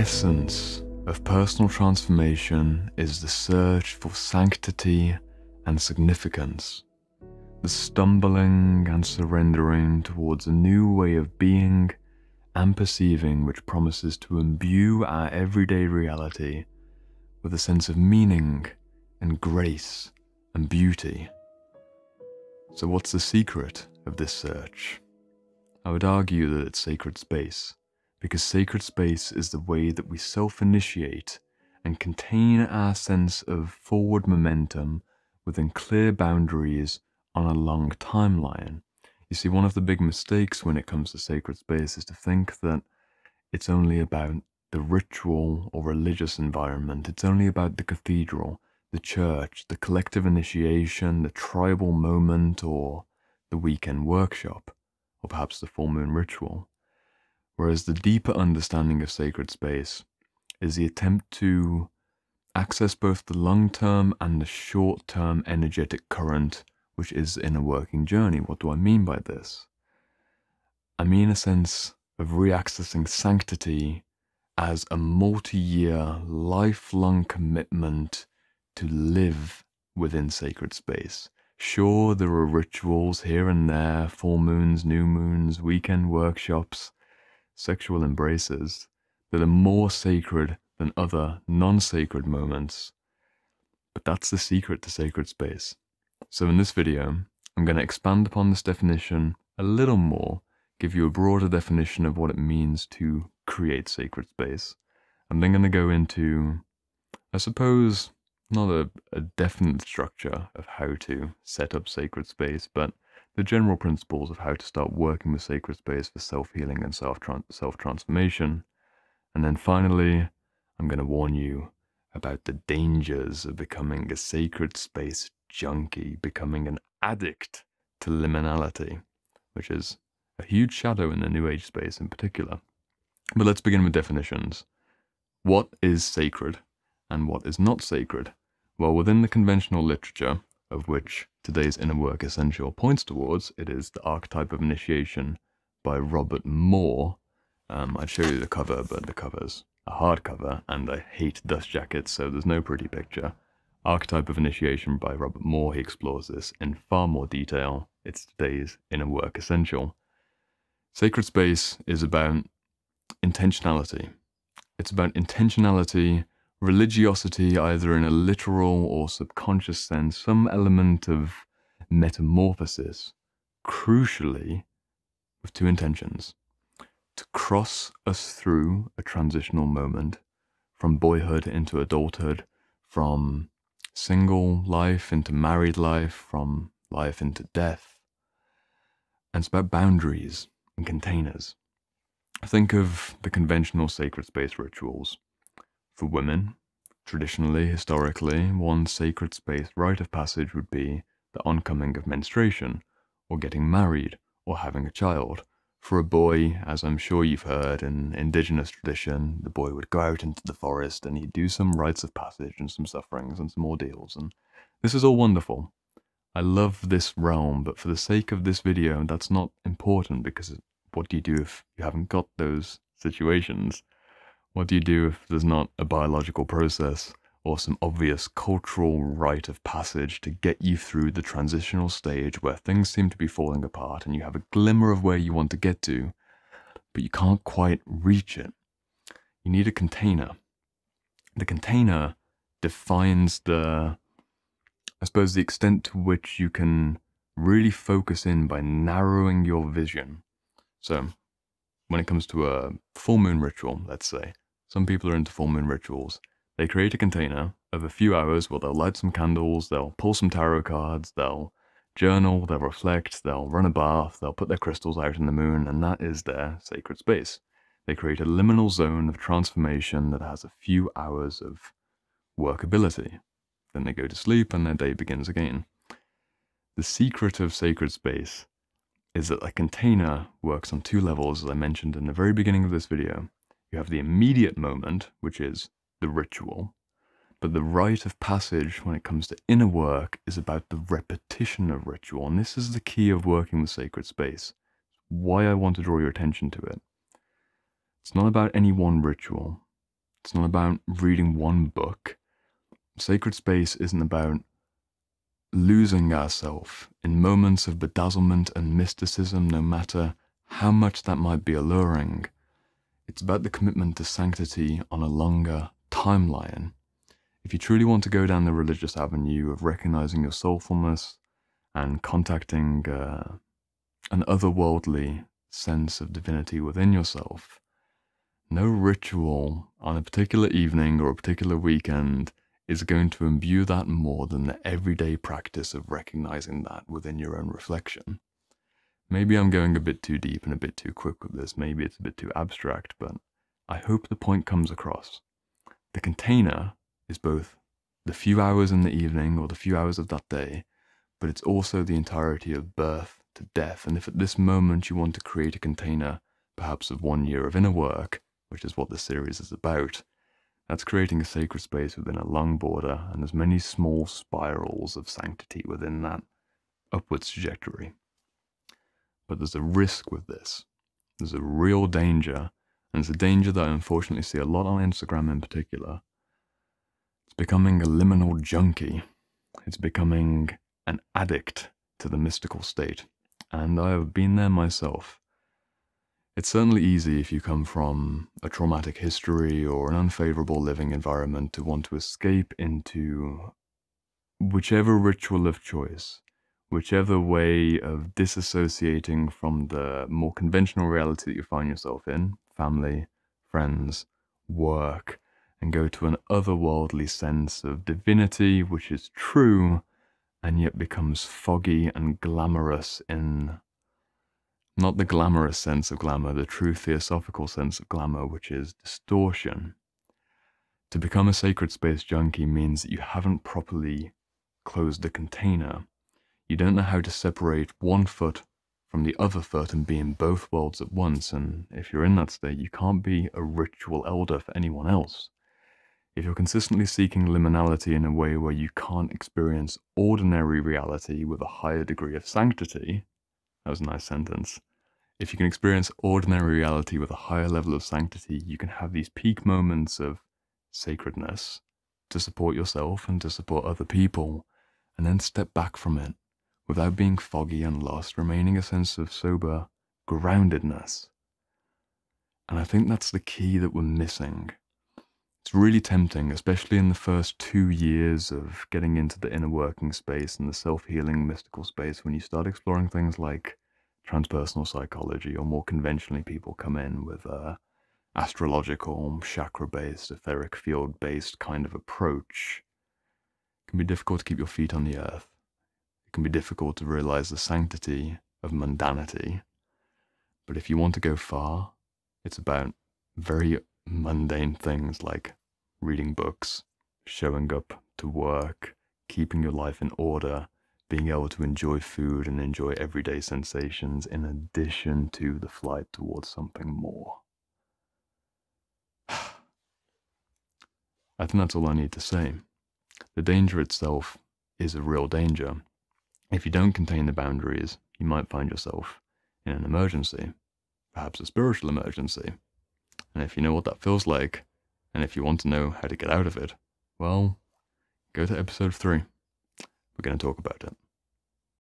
essence of personal transformation is the search for sanctity and significance, the stumbling and surrendering towards a new way of being and perceiving which promises to imbue our everyday reality with a sense of meaning and grace and beauty. So what's the secret of this search? I would argue that it's sacred space, because sacred space is the way that we self-initiate and contain our sense of forward momentum within clear boundaries on a long timeline. You see, one of the big mistakes when it comes to sacred space is to think that it's only about the ritual or religious environment. It's only about the cathedral, the church, the collective initiation, the tribal moment, or the weekend workshop, or perhaps the full moon ritual. Whereas the deeper understanding of sacred space is the attempt to access both the long-term and the short-term energetic current which is in a working journey. What do I mean by this? I mean a sense of re-accessing sanctity as a multi-year, lifelong commitment to live within sacred space. Sure, there are rituals here and there, full moons, new moons, weekend workshops, sexual embraces that are more sacred than other non-sacred moments. But that's the secret to sacred space. So in this video, I'm going to expand upon this definition a little more, give you a broader definition of what it means to create sacred space. I'm then going to go into, I suppose, not a definite structure of how to set up sacred space, but the general principles of how to start working with sacred space for self-healing and self-transformation. And then finally, I'm going to warn you about the dangers of becoming a sacred space junkie, becoming an addict to liminality, which is a huge shadow in the New Age space in particular. But let's begin with definitions. What is sacred and what is not sacred? Well, within the conventional literature, of which today's Inner Work Essential points towards, it is the Archetype of Initiation by Robert Moore. I'd show you the cover, but the cover's a hardcover, and I hate dust jackets, so there's no pretty picture. Archetype of Initiation by Robert Moore, he explores this in far more detail. It's today's Inner Work Essential. Sacred space is about intentionality. It's about intentionality, religiosity, either in a literal or subconscious sense, some element of metamorphosis, crucially with two intentions: to cross us through a transitional moment from boyhood into adulthood, from single life into married life, from life into death. And it's about boundaries and containers. Think of the conventional sacred space rituals. For women, traditionally, historically, one sacred space rite of passage would be the oncoming of menstruation, or getting married, or having a child. For a boy, as I'm sure you've heard in indigenous tradition, the boy would go out into the forest and he'd do some rites of passage and some sufferings and some ordeals, and this is all wonderful. I love this realm, but for the sake of this video, that's not important, because what do you do if you haven't got those situations? What do you do if there's not a biological process or some obvious cultural rite of passage to get you through the transitional stage where things seem to be falling apart and you have a glimmer of where you want to get to, but you can't quite reach it? You need a container. The container defines the extent to which you can really focus in by narrowing your vision. So when it comes to a full moon ritual, let's say, some people are into full moon rituals. They create a container of a few hours where they'll light some candles, they'll pull some tarot cards, they'll journal, they'll reflect, they'll run a bath, they'll put their crystals out in the moon, and that is their sacred space. They create a liminal zone of transformation that has a few hours of workability. Then they go to sleep and their day begins again. The secret of sacred space is that a container works on two levels, as I mentioned in the very beginning of this video. You have the immediate moment, which is the ritual, but the rite of passage when it comes to inner work is about the repetition of ritual, and this is the key of working with sacred space. Why I want to draw your attention to it. It's not about any one ritual. It's not about reading one book. Sacred space isn't about losing ourselves in moments of bedazzlement and mysticism, no matter how much that might be alluring. It's about the commitment to sanctity on a longer timeline. If you truly want to go down the religious avenue of recognizing your soulfulness and contacting an otherworldly sense of divinity within yourself, no ritual on a particular evening or a particular weekend is going to imbue that more than the everyday practice of recognizing that within your own reflection. Maybe I'm going a bit too deep and a bit too quick with this. Maybe it's a bit too abstract, but I hope the point comes across. The container is both the few hours in the evening or the few hours of that day, but it's also the entirety of birth to death. And if at this moment you want to create a container, perhaps of 1 year of inner work, which is what this series is about, that's creating a sacred space within a long border, and there's many small spirals of sanctity within that upwards trajectory. But there's a risk with this. There's a real danger, and it's a danger that I unfortunately see a lot on Instagram in particular. It's becoming a liminal junkie. It's becoming an addict to the mystical state, and I have been there myself. It's certainly easy if you come from a traumatic history or an unfavorable living environment to want to escape into whichever ritual of choice, whichever way of disassociating from the more conventional reality that you find yourself in, family, friends, work, and go to an otherworldly sense of divinity, which is true, and yet becomes foggy and glamorous in not the glamorous sense of glamour, the true theosophical sense of glamour, which is distortion. To become a sacred space junkie means that you haven't properly closed the container. You don't know how to separate one foot from the other foot and be in both worlds at once, and if you're in that state, you can't be a ritual elder for anyone else. If you're consistently seeking liminality in a way where you can't experience ordinary reality with a higher degree of sanctity, that was a nice sentence. If you can experience ordinary reality with a higher level of sanctity, you can have these peak moments of sacredness to support yourself and to support other people, and then step back from it without being foggy and lost, remaining a sense of sober groundedness. And I think that's the key that we're missing. It's really tempting, especially in the first 2 years of getting into the inner working space and the self-healing mystical space, when you start exploring things like transpersonal psychology, or more conventionally people come in with astrological, chakra-based, etheric field-based kind of approach. It can be difficult to keep your feet on the earth. It can be difficult to realize the sanctity of mundanity. But if you want to go far, it's about very mundane things like reading books, showing up to work, keeping your life in order, being able to enjoy food and enjoy everyday sensations in addition to the flight towards something more. I think that's all I need to say. The danger itself is a real danger. If you don't contain the boundaries, you might find yourself in an emergency, perhaps a spiritual emergency. And if you know what that feels like, and if you want to know how to get out of it, well, go to episode 3. We're going to talk about it.